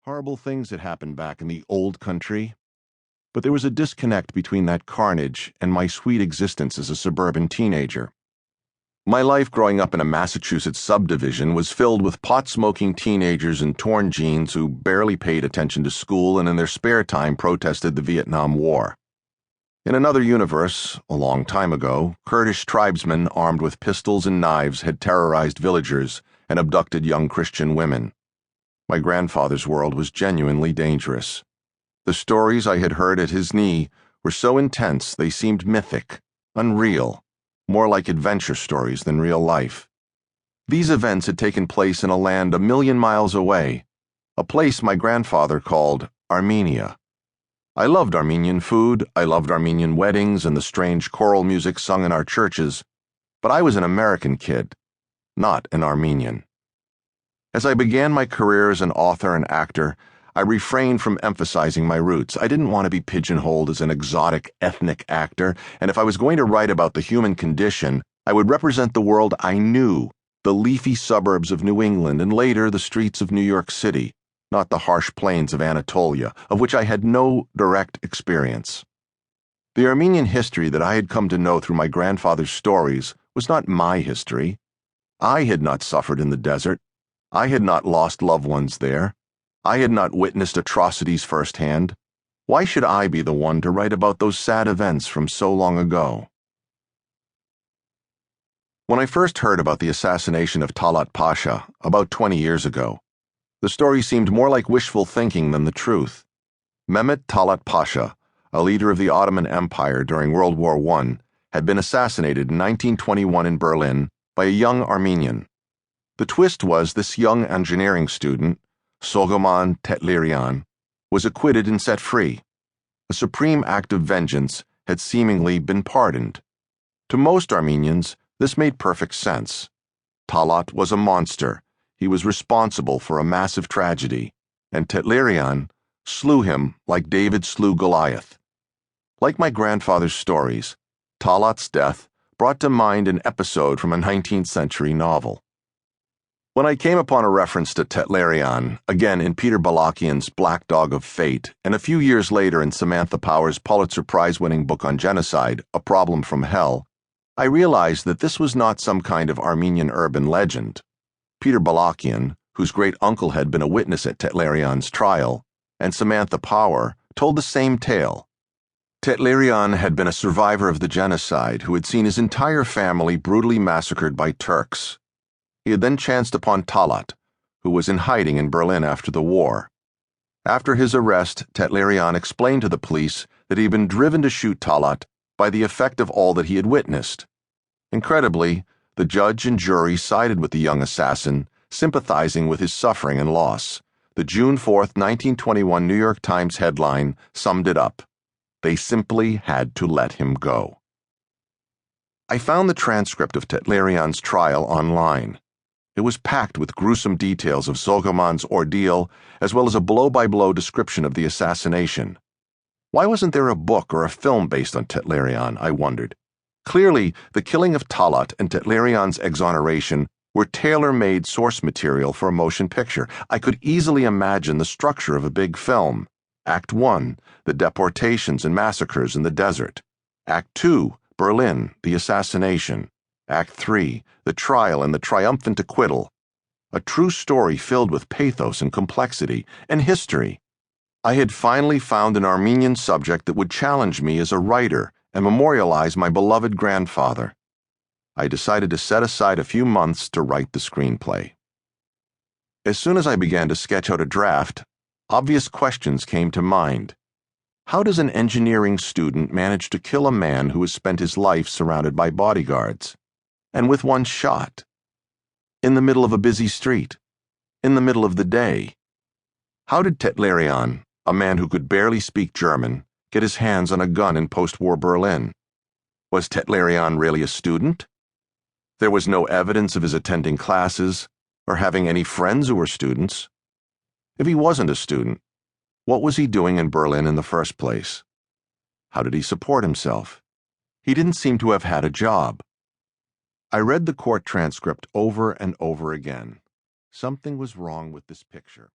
Horrible things had happened back in the old country, but there was a disconnect between that carnage and my sweet existence as a suburban teenager. My life growing up in a Massachusetts subdivision was filled with pot-smoking teenagers in torn jeans who barely paid attention to school and in their spare time protested the Vietnam War. In another universe, a long time ago, Kurdish tribesmen armed with pistols and knives had terrorized villagers and abducted young Christian women. My grandfather's world was genuinely dangerous. The stories I had heard at his knee were so intense they seemed mythic, unreal, more like adventure stories than real life. These events had taken place in a land 1,000,000 miles away, a place my grandfather called Armenia. I loved Armenian food, I loved Armenian weddings and the strange choral music sung in our churches, but I was an American kid, not an Armenian. As I began my career as an author and actor, I refrained from emphasizing my roots. I didn't want to be pigeonholed as an exotic ethnic actor, and if I was going to write about the human condition, I would represent the world I knew, the leafy suburbs of New England and later the streets of New York City, not the harsh plains of Anatolia, of which I had no direct experience. The Armenian history that I had come to know through my grandfather's stories was not my history. I had not suffered in the desert. I had not lost loved ones there. I had not witnessed atrocities firsthand. Why should I be the one to write about those sad events from so long ago? When I first heard about the assassination of Talat Pasha, about 20 years ago, the story seemed more like wishful thinking than the truth. Mehmet Talat Pasha, a leader of the Ottoman Empire during World War I, had been assassinated in 1921 in Berlin by a young Armenian. The twist was this young engineering student, Soghomon Tetlerian, was acquitted and set free. A supreme act of vengeance had seemingly been pardoned. To most Armenians, this made perfect sense. Talat was a monster. He was responsible for a massive tragedy, and Tetlerian slew him like David slew Goliath. Like my grandfather's stories, Talat's death brought to mind an episode from a 19th century novel. When I came upon a reference to Tetlerian, again in Peter Bogosian's Black Dog of Fate, and a few years later in Samantha Power's Pulitzer Prize-winning book on genocide, A Problem from Hell, I realized that this was not some kind of Armenian urban legend. Peter Bogosian, whose great-uncle had been a witness at Tetlerian's trial, and Samantha Power told the same tale. Tetlerian had been a survivor of the genocide who had seen his entire family brutally massacred by Turks. He had then chanced upon Talat, who was in hiding in Berlin after the war. After his arrest, Tetlerian explained to the police that he had been driven to shoot Talat by the effect of all that he had witnessed. Incredibly, the judge and jury sided with the young assassin, sympathizing with his suffering and loss. The June 4, 1921 New York Times headline summed it up. They simply had to let him go. I found the transcript of Tetlerian's trial online. It was packed with gruesome details of Soghomon's ordeal, as well as a blow-by-blow description of the assassination. Why wasn't there a book or a film based on Tetlerian, I wondered. Clearly, the killing of Talat and Tetlerian's exoneration were tailor-made source material for a motion picture. I could easily imagine the structure of a big film. Act 1, the deportations and massacres in the desert. Act 2, Berlin, the assassination. Act 3, the trial and the triumphant acquittal. A true story filled with pathos and complexity and history. I had finally found an Armenian subject that would challenge me as a writer and memorialize my beloved grandfather. I decided to set aside a few months to write the screenplay. As soon as I began to sketch out a draft, obvious questions came to mind. How does an engineering student manage to kill a man who has spent his life surrounded by bodyguards? And with one shot? In the middle of a busy street? In the middle of the day? How did Tetlerian, a man who could barely speak German, get his hands on a gun in post-war Berlin? Was Tetlerian really a student? There was no evidence of his attending classes or having any friends who were students. If he wasn't a student, what was he doing in Berlin in the first place? How did he support himself? He didn't seem to have had a job. I read the court transcript over and over again. Something was wrong with this picture.